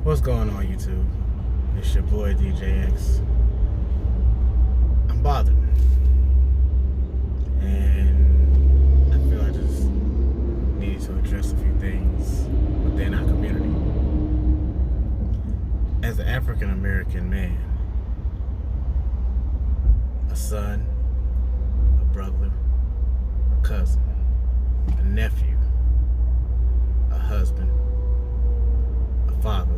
What's going on, YouTube? It's your boy DJX. I'm bothered, and I feel I just needed to address a few things within our community. As an African American man, a son, a brother, a cousin, a nephew, a husband, a father,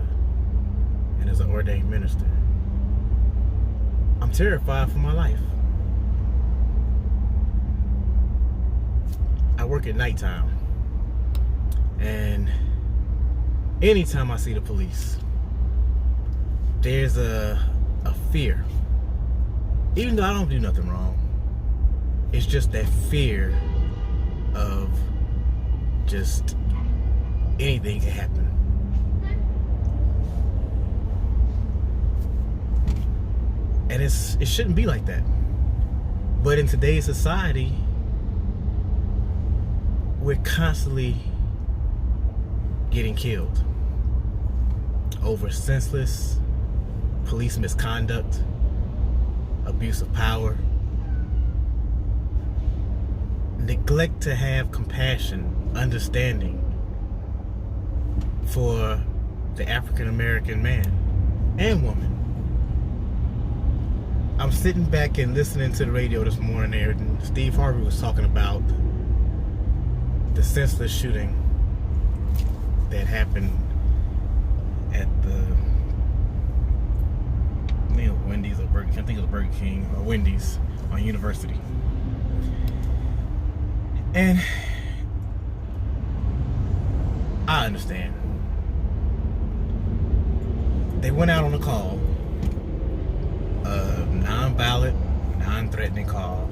and as an ordained minister, I'm terrified for my life. I work at nighttime, and anytime I see the police, there's a fear. Even though I don't do nothing wrong, it's just that fear of just anything can happen. And it shouldn't be like that. But in today's society, we're constantly getting killed over senseless police misconduct, abuse of power, neglect to have compassion, understanding for the African American man and woman. I'm sitting back and listening to the radio this morning there, and Steve Harvey was talking about the senseless shooting that happened at the Wendy's or Burger King. I think it was Burger King or Wendy's on University. And I understand. They went out on a call, a non-violent, non-threatening call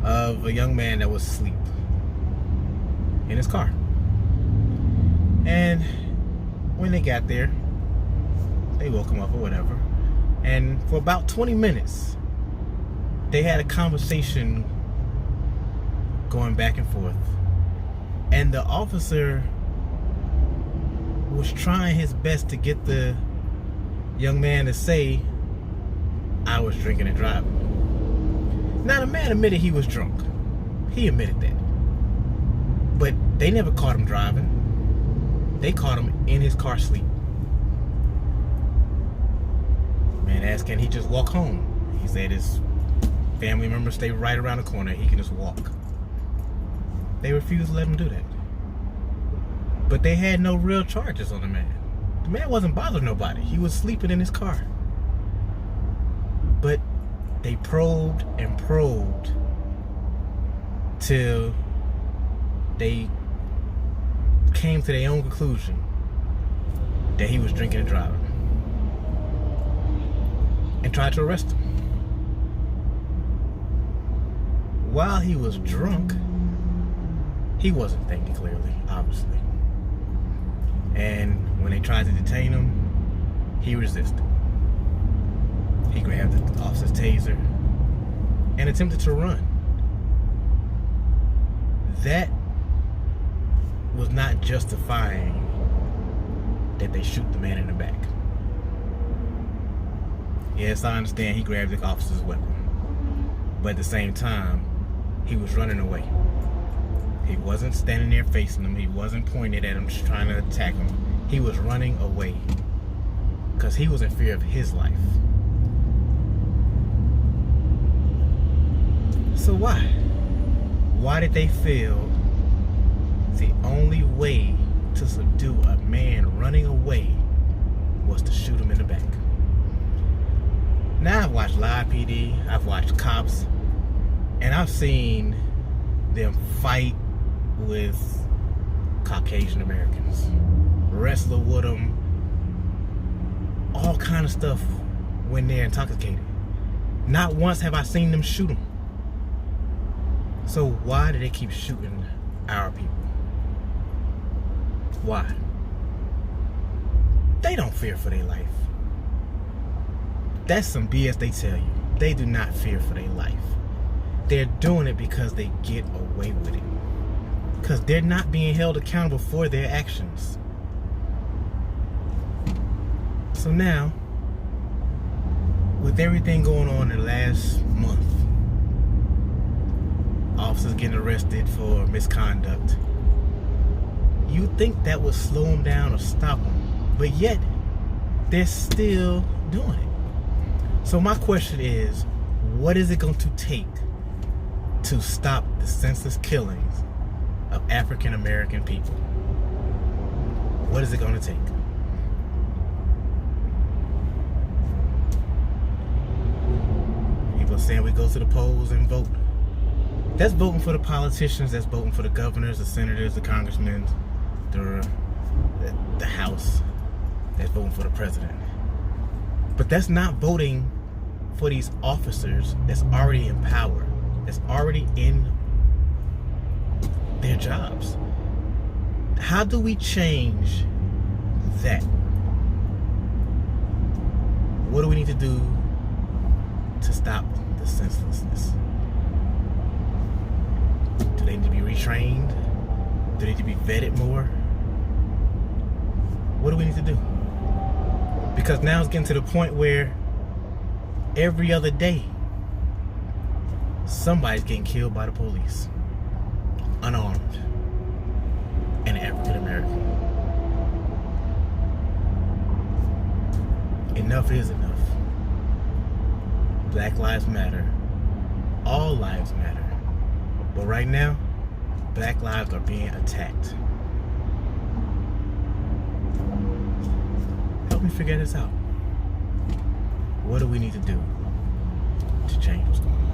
of a young man that was asleep in his car. And when they got there, they woke him up or whatever. And for about 20 minutes, they had a conversation going back and forth. And the officer was trying his best to get the young man to say, "I was drinking and driving." Now, the man admitted he was drunk. He admitted that. But they never caught him driving. They caught him in his car sleep. Man asked, can he just walk home? He said his family members stay right around the corner. He can just walk. They refused to let him do that. But they had no real charges on the man. The man wasn't bothering nobody. He was sleeping in his car. But they probed and probed till they came to their own conclusion that he was drinking and driving, and tried to arrest him. While he was drunk, he wasn't thinking clearly, obviously. And when they tried to detain him, he resisted. He grabbed the officer's taser and attempted to run. That was not justifying that they shoot the man in the back. Yes, I understand he grabbed the officer's weapon, but at the same time, he was running away. He wasn't standing there facing him. He wasn't pointing at him, just trying to attack him. He was running away because he was in fear of his life. So why? Why did they feel the only way to subdue a man running away was to shoot him in the back? Now, I've watched Live PD, I've watched Cops, and I've seen them fight with Caucasian Americans, wrestle with them, all kind of stuff when they're intoxicated. Not once have I seen them shoot them. So why do they keep shooting our people? Why? They don't fear for their life. That's some BS they tell you. They do not fear for their life. They're doing it because they get away with it. Because they're not being held accountable for their actions. So now, with everything going on in the last month, officers getting arrested for misconduct, you think that would slow them down or stop them, but yet they're still doing it. So my question is, what is it going to take to stop the senseless killings of African American people? What is it going to take? People are saying we go to the polls and vote. That's voting for the politicians, that's voting for the governors, the senators, the congressmen, the House, that's voting for the president. But that's not voting for these officers that's already in power, that's already in their jobs. How do we change that? What do we need to do to stop the senselessness? Do they need to be retrained? Do they need to be vetted more? What do we need to do? Because now it's getting to the point where every other day somebody's getting killed by the police, unarmed, and African American. Enough is enough. Black lives matter. All lives matter. But right now, black lives are being attacked. Help me figure this out. What do we need to do to change what's going on?